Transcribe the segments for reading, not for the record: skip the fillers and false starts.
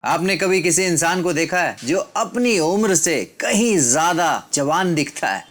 आपने कभी किसी इंसान को देखा है जो अपनी उम्र से कहीं ज्यादा जवान दिखता है?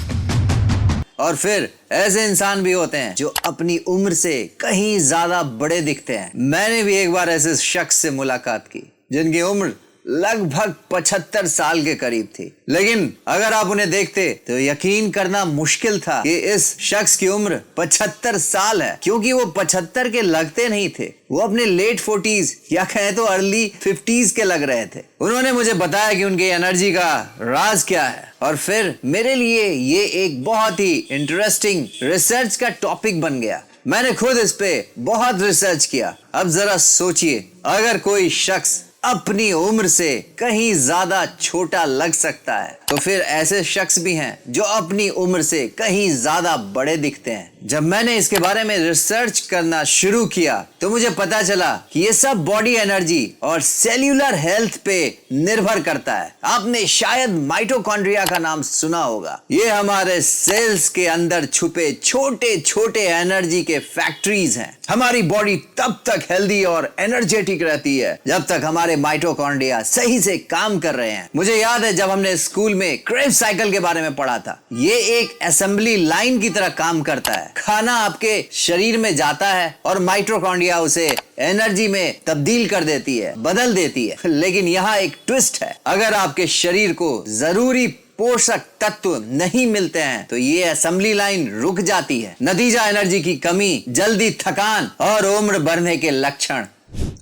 और फिर ऐसे इंसान भी होते हैं जो अपनी उम्र से कहीं ज्यादा बड़े दिखते हैं। मैंने भी एक बार ऐसे शख्स से मुलाकात की जिनकी उम्र लगभग 75 साल के करीब थी, लेकिन अगर आप उन्हें देखते तो यकीन करना मुश्किल था कि इस शख्स की उम्र 75 साल है, क्योंकि वो 75 के लगते नहीं थे। वो अपने लेट 40s या कहें तो अर्ली 50s के लग रहे थे। उन्होंने मुझे बताया कि उनकी एनर्जी का राज क्या है, और फिर मेरे लिए ये एक बहुत ही इंटरेस्टिंग रिसर्च का टॉपिक बन गया। मैंने खुद इस पे बहुत रिसर्च किया। अब जरा सोचिए, अगर कोई शख्स अपनी उम्र से कहीं ज्यादा छोटा लग सकता है तो फिर ऐसे शख्स भी हैं जो अपनी उम्र से कहीं ज्यादा बड़े दिखते हैं। जब मैंने इसके बारे में रिसर्च करना शुरू किया तो मुझे पता चला कि ये सब बॉडी एनर्जी और सेल्यूलर हेल्थ पे निर्भर करता है। आपने शायद माइटोकॉन्ड्रिया का नाम सुना होगा। ये हमारे सेल्स के अंदर छुपे छोटे छोटे एनर्जी के फैक्ट्रीज हैं। हमारी बॉडी तब तक हेल्दी और एनर्जेटिक रहती है जब तक हमारे माइटोकॉन्ड्रिया सही से काम कर रहे हैं। मुझे याद है जब हमने स्कूल में क्रेब्स साइकिल के बारे में पढ़ा था। ये एक असेंबली लाइन की तरह काम करता है। खाना आपके शरीर में जाता है और माइटोकॉन्ड्रिया उसे एनर्जी में तब्दील कर देती है, बदल देती है। लेकिन यहाँ एक ट्विस्ट है, अगर आपके शरीर को जरूरी पोषक तत्व नहीं मिलते हैं तो ये असेंबली लाइन रुक जाती है। नतीजा एनर्जी की कमी, जल्दी थकान और उम्र बढ़ने के लक्षण।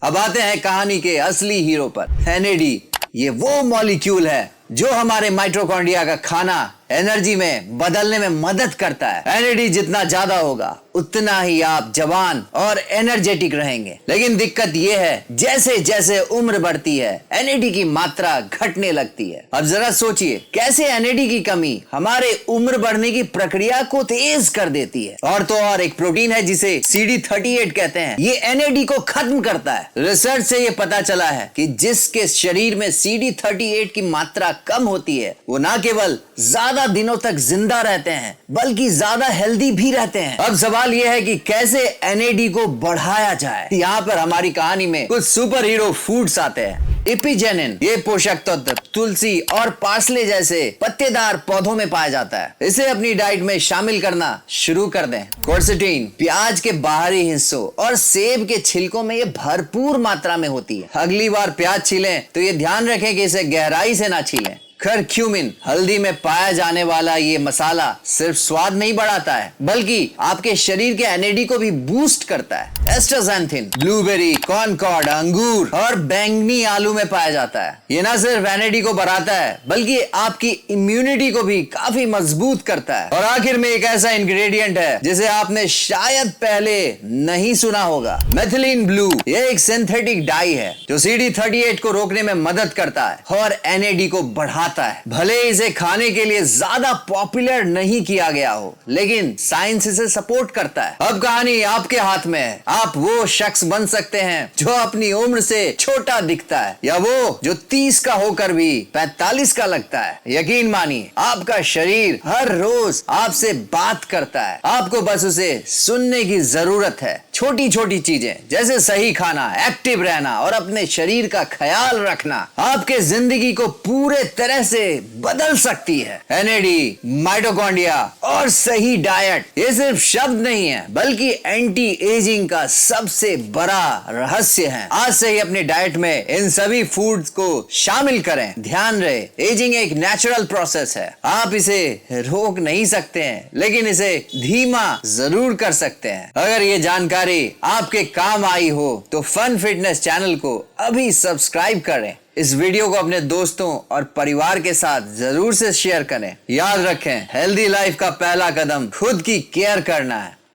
अब आते हैं कहानी के असली हीरो पर। एनएडी ये वो मॉलिक्यूल है जो हमारे माइटोकॉन्ड्रिया का खाना एनर्जी में बदलने में मदद करता है। एनएडी जितना ज्यादा होगा उतना ही आप जवान और एनर्जेटिक रहेंगे। लेकिन दिक्कत यह है, जैसे जैसे उम्र बढ़ती है एनएडी की मात्रा घटने लगती है। अब जरा सोचिए, कैसे एनएडी की कमी हमारे उम्र बढ़ने की प्रक्रिया को तेज कर देती है। और तो और एक प्रोटीन है जिसे CD38 कहते हैं, ये एनएडी को खत्म करता है। रिसर्च से ये पता चला है कि जिसके शरीर में CD38 की मात्रा कम होती है वो न केवल ज्यादा दिनों तक जिंदा रहते हैं बल्कि ज्यादा हेल्दी भी रहते हैं। अब सवाल यह है कि कैसे एनएडी को बढ़ाया जाए। यहाँ पर हमारी कहानी में कुछ सुपर हीरो फूड्स आते हैं। इपिजेनिन ये पोषक तत्व तुलसी और पार्सले जैसे पत्तेदार पौधों में पाया जाता है। इसे अपनी डाइट में शामिल करना शुरू कर दें। क्वर्सेटीन प्याज के बाहरी हिस्सों और सेब के छिलकों में ये भरपूर मात्रा में होती है। अगली बार प्याज छीलें तो ये ध्यान रखें कि इसे गहराई से ना छीलें। करक्यूमिन हल्दी में पाया जाने वाला ये मसाला सिर्फ स्वाद नहीं बढ़ाता है बल्कि आपके शरीर के एनएडी को भी बूस्ट करता है। एस्टाक्सांथिन ब्लूबेरी, कॉर्नकॉर्ड, अंगूर और बैंगनी आलू में पाया जाता है। ये ना सिर्फ एनएडी को बढ़ाता है बल्कि आपकी इम्यूनिटी को भी काफी मजबूत करता है। और आखिर में एक ऐसा इंग्रेडिएंट है जिसे आपने शायद पहले नहीं सुना होगा, मेथिलीन ब्लू। ये एक सिंथेटिक डाई है जो CD38 को रोकने में मदद करता है और एनएडी को बढ़ा है। भले इसे खाने के लिए ज्यादा पॉपुलर नहीं किया गया हो, लेकिन साइंस इसे सपोर्ट करता है। अब कहानी आपके हाथ में है। आप वो शख्स बन सकते हैं जो अपनी उम्र से छोटा दिखता है, या वो जो 30 का होकर भी 45 का लगता है। यकीन मानिए, आपका शरीर हर रोज आपसे बात करता है। आपको बस उसे सुनने की जरूरत है। छोटी छोटी चीजें जैसे सही खाना, एक्टिव रहना और अपने शरीर का ख्याल रखना आपके जिंदगी को पूरे तरह से बदल सकती है। एनएडी, माइटोकॉन्ड्रिया और सही डाइट ये सिर्फ शब्द नहीं है बल्कि एंटी एजिंग का सबसे बड़ा रहस्य है। आज से ही अपनी डाइट में इन सभी फूड्स को शामिल करें। ध्यान रहे, एजिंग एक नेचुरल प्रोसेस है। आप इसे रोक नहीं सकते हैं लेकिन इसे धीमा जरूर कर सकते हैं। अगर ये जानकारी आपके काम आई हो तो फन फिटनेस चैनल को अभी सब्सक्राइब करें। इस वीडियो को अपने दोस्तों और परिवार के साथ जरूर से शेयर करें। याद रखें, हेल्दी लाइफ का पहला कदम खुद की केयर करना है।